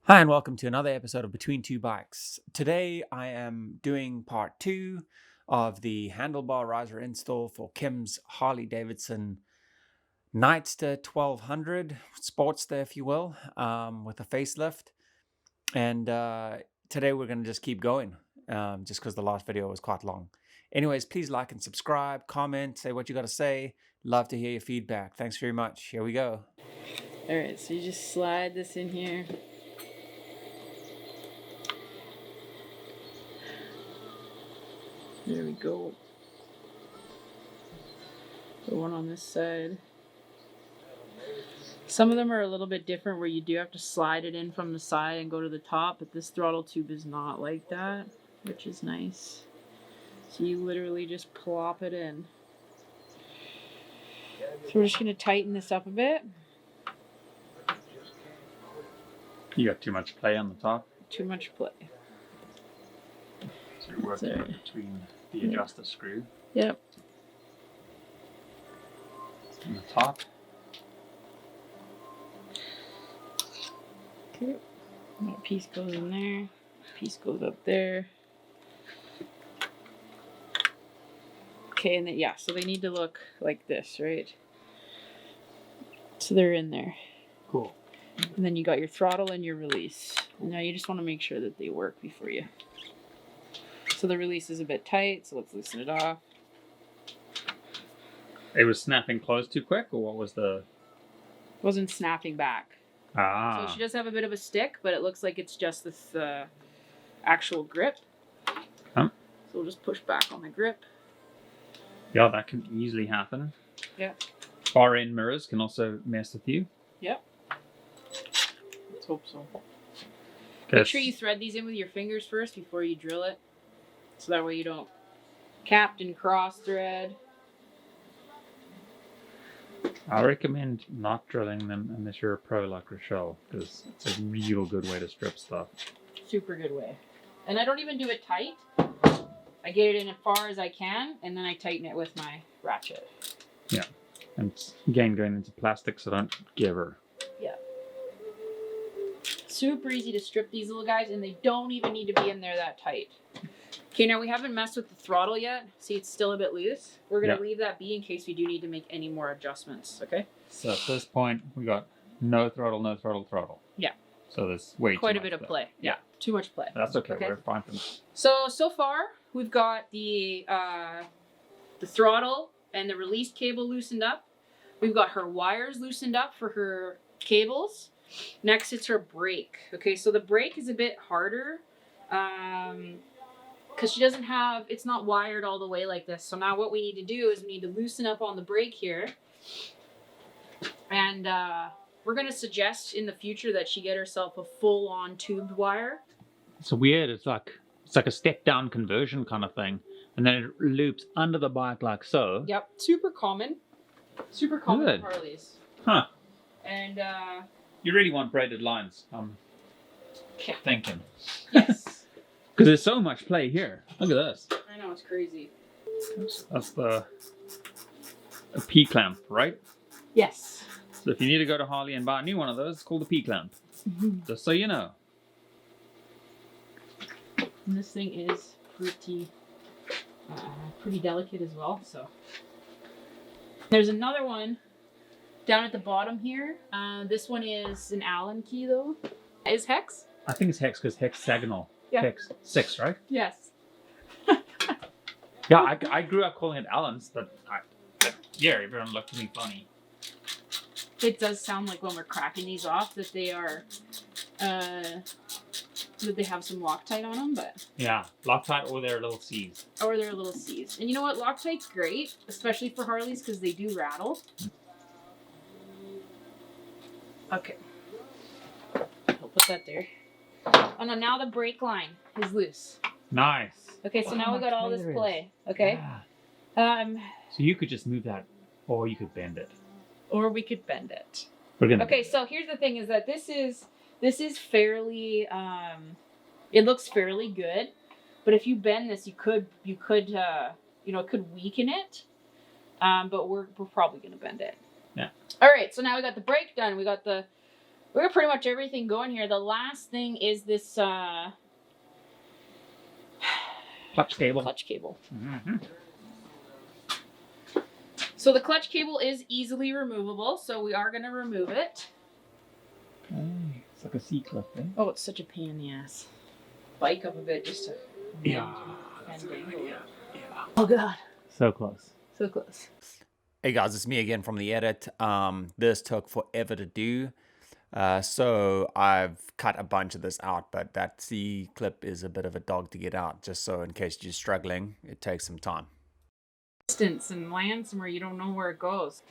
Hi and welcome to another episode of Between Two Bikes. Today I am doing part 2 of the handlebar riser install for Kim's Harley Davidson Nightster 1200 Sportster, if you will, with a facelift. And today we're going to just keep going, just because the last video was quite long. Anyways, please like and subscribe, comment, say what you got to say. Love to hear your feedback. Thanks very much. Here we go. All right, so you just slide this in here. There we go. The one on this side. Some of them are a little bit different where you do have to slide it in from the side and go to the top, but this throttle tube is not like that, which is nice. So you literally just plop it in. So we're just going to tighten this up a bit. You got too much play on the top. Too much play. So you're working between the adjuster screw Yep. and the top. Okay. That piece goes in there. Piece goes up there. Okay, and then, yeah, so they need to look like this, right? So they're in there. Cool. And then you got your throttle and your release. And now you just want to make sure that they work before you. So the release is a bit tight, so let's loosen it off. It was snapping closed too quick, or what was the... It wasn't snapping back. Ah. So she does have a bit of a stick, but it looks like it's just this actual grip. Huh? So we'll just push back on the grip. Yeah, that can easily happen. Yeah. Far end mirrors can also mess with you. Yep. Let's hope so. Make sure you thread these in with your fingers first before you drill it. So that way you don't captain cross thread. I recommend not drilling them unless you're a pro like Rochelle, because it's a real good way to strip stuff. Super good way. And I don't even do it tight. I get it in as far as I can, and then I tighten it with my ratchet. Yeah. And again, going into plastic, so don't give her. Yeah. Super easy to strip these little guys, and they don't even need to be in there that tight. Okay, now we haven't messed with the throttle yet. See, it's still a bit loose. We're going to leave that be in case we do need to make any more adjustments, okay? So at this point, we got no throttle, no throttle, throttle. Yeah. So there's way quite too a bit much of play. Yeah, too much play. That's okay. We're fine. So far, we've got the throttle and the release cable loosened up. We've got her wires loosened up for her cables. Next, it's her brake. Okay, so the brake is a bit harder because she doesn't have, it's not wired all the way like this. So now what we need to do is we need to loosen up on the brake here. And we're going to suggest in the future that she get herself a full-on tubed wire. It's weird. It's like a step-down conversion kind of thing. And then it loops under the bike like so. Yep, super common. Super common with Harleys. Huh. And you really want braided lines, I'm thinking. Yes. Because there's so much play here. Look at this. I know, it's crazy. That's a P-clamp, right? Yes. So if you need to go to Harley and buy a new one of those, it's called a P-clamp. Just so you know. And this thing is pretty delicate as well. So there's another one down at the bottom here. This one is an Allen key though. Is hex? I think it's hex because hexagonal. Yeah. Hex 6, right? Yes. Yeah, I grew up calling it Allen's, but yeah, everyone looked at me funny. It does sound like when we're cracking these off that they are that they have some Loctite on them, but yeah, Loctite or their little C's. Or their little C's. And you know what? Loctite's great, especially for Harleys because they do rattle. Okay. I'll put that there. Oh no, now the brake line is loose. Nice. Okay, so now we got all this play. Okay. Yeah. So you could just move that, or you could bend it. Or we could bend it. Okay, so here's the thing: is that this is fairly. It looks fairly good, but if you bend this, you could it could weaken it. But we're probably gonna bend it. Yeah. All right. So now we got the brake done. We got the We got pretty much everything going here. The last thing is this Clutch cable. clutch cable. Mm-hmm. So the clutch cable is easily removable, so we are going to remove it. It's like a C-clip, eh? Oh, it's such a pain in the ass. Bike up a bit just to... Yeah. Yeah. Oh, God. So close. So close. Hey guys, it's me again from the edit. This took forever to do. So I've cut a bunch of this out, but that C clip is a bit of a dog to get out, just so in case you're struggling, it takes some time. Distance and land somewhere you don't know where it goes.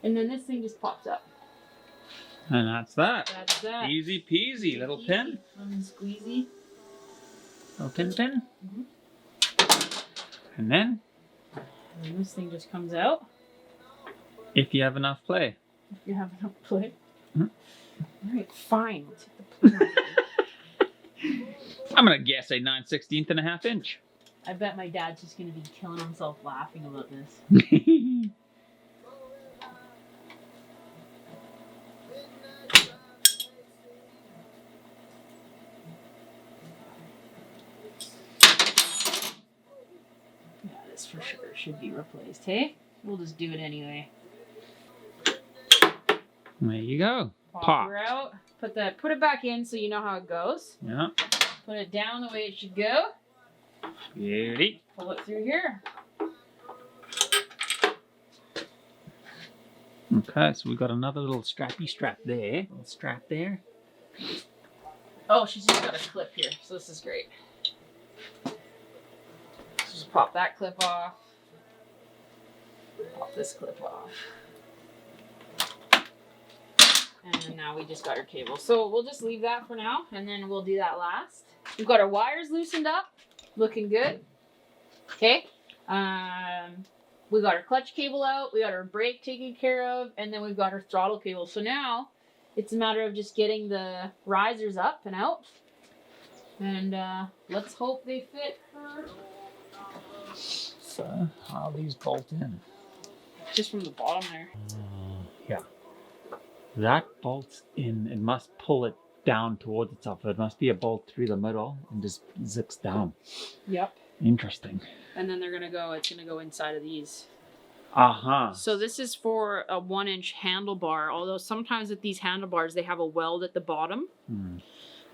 And then this thing just pops up. And that's that. That's that. Easy peasy, little pin. Lemon squeezy. Little pin. Mm-hmm. And then, And this thing just comes out. if you have enough play. If you have enough play. Mhm. Alright, fine. We'll take the play. I'm gonna guess a 9/16 and a half inch. I bet my dad's just gonna be killing himself laughing about this. Yeah, this for sure should be replaced, hey? We'll just do it anyway. There you go. Pop her out. Put it back in so you know how it goes. Yeah. Put it down the way it should go. Beauty. Pull it through here. Okay, so we got another little strappy strap there. Little strap there. Oh, she's just got a clip here, so this is great. So just pop that clip off. Pop this clip off. And then now we just got our cable. So we'll just leave that for now, and then we'll do that last. We've got our wires loosened up. Looking good. Okay. We got our clutch cable out. We got our brake taken care of. And then we've got our throttle cable. So now it's a matter of just getting the risers up and out. And let's hope they fit her. So, how these bolt in? Just from the bottom there. Yeah. That bolts in. It must pull it down towards itself. It must be a bolt through the middle and just zips down. Yep. Interesting. And then it's gonna go inside of these. Uh-huh. So this is for a 1-inch handlebar, although sometimes with these handlebars they have a weld at the bottom.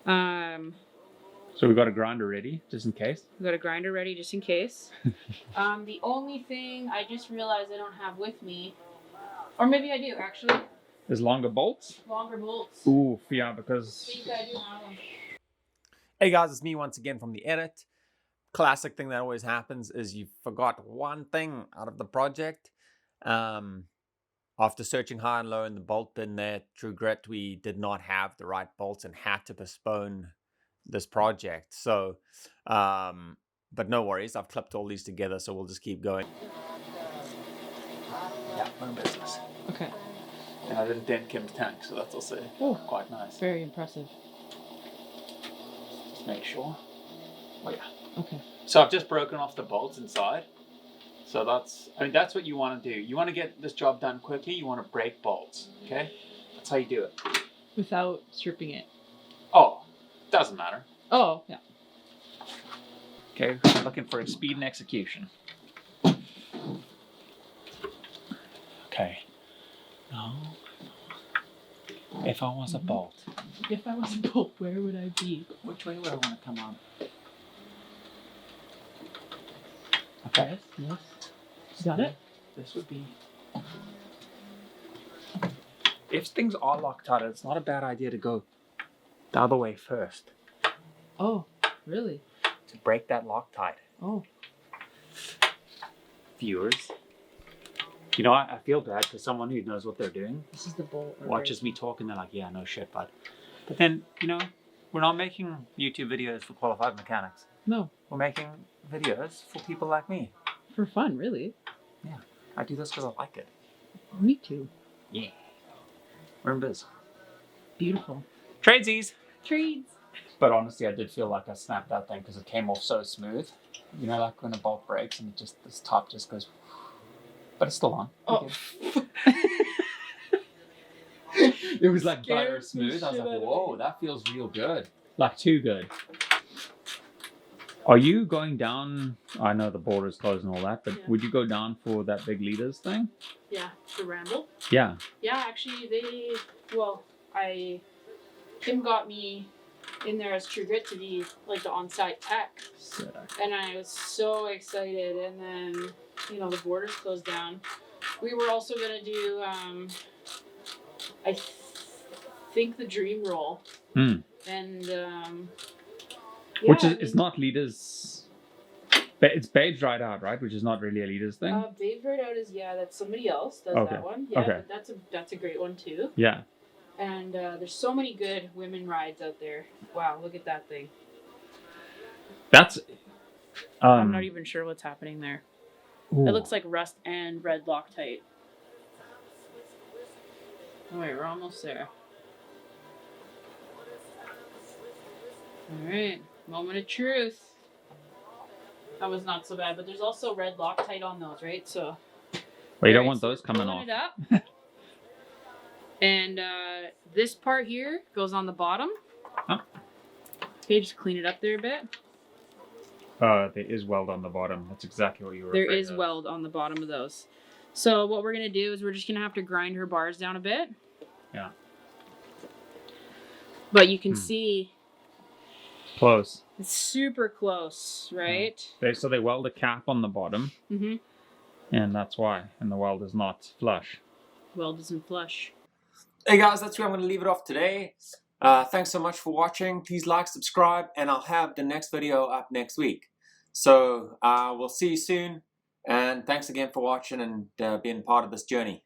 So we got a grinder ready, just in case. We got a grinder ready just in case. The only thing I just realized I don't have with me, or maybe I do actually, There's longer bolts. longer bolts. Ooh, yeah, because I think I do have them. Hey guys, it's me once again from the edit. Classic thing that always happens is you forgot one thing out of the project. After searching high and low in the bolt bin there, True Grit, we did not have the right bolts and had to postpone this project. So, but no worries, I've clipped all these together, so we'll just keep going. Yeah, no business. Okay. And I didn't dent Kim's tank, so that's also quite nice. Very impressive. Just make sure. Oh yeah. Okay. So I've just broken off the bolts inside. So that's what you want to do. You want to get this job done quickly. You want to break bolts. Okay? That's how you do it. Without stripping it. Oh, doesn't matter. Oh, yeah. okay, looking for speed and execution. Okay. Now, if I was a bolt, If I was a bolt, where would I be? which way would I want to come on? Okay. Yes. Got it? This would be. If things are Loctite, it's not a bad idea to go the other way first Oh, really? to break that Loctite. Oh. Viewers, you know, I feel bad because someone who knows what they're doing This is the bolt. watches me talk and they're like, yeah, no shit, bud. But then, you know, we're not making YouTube videos for qualified mechanics. No, We're making videos for people like me. for fun, really. Yeah, I do this because I like it. Me too. Yeah. We're in biz. Beautiful. Tradesies. Trees. But honestly, I did feel like I snapped that thing because it came off so smooth. You know, like when a bolt breaks and it just, this top just goes, but it's still on. Oh. It was like Scared butter the smooth. I was shit like, out of whoa, me. that feels real good. Like too good. Are you going down? I know the border's closed and all that, but Yeah. would you go down for that big leaders thing? Yeah, the ramble. Yeah. Yeah, actually, Kim got me in there as True Grit to be like the on-site tech, Sick. and I was so excited. And then, the borders closed down. We were also gonna do, I think the dream roll, Mm. and Which is it's not leaders. It's babes right out, right? Which is not really a leaders thing. Babe Right Out is that's somebody else does Okay. that one. Yeah, Okay. but that's a great one too. Yeah. And there's so many good women rides out there. Wow, look at that thing. That's. I'm not even sure what's happening there. Ooh. It looks like rust and red Loctite. Oh wait, we're almost there. Alright, moment of truth. That was not so bad, but there's also red Loctite on those, right? So. Well, you don't want those coming pulling off. It up. And this part here goes on the bottom. Huh? Okay, just clean it up there a bit. There is weld on the bottom. That's exactly what you were. There is weld on the bottom of those. So what we're gonna do is we're just gonna have to grind her bars down a bit. Yeah. But you can see Close. it's super close, right? So they weld a cap on the bottom, and that's why. And the weld is not flush. Weld isn't flush. Hey guys, that's where I'm going to leave it off today. Thanks so much for watching. Please like, subscribe, and I'll have the next video up next week. So we'll see you soon. And thanks again for watching and being part of this journey.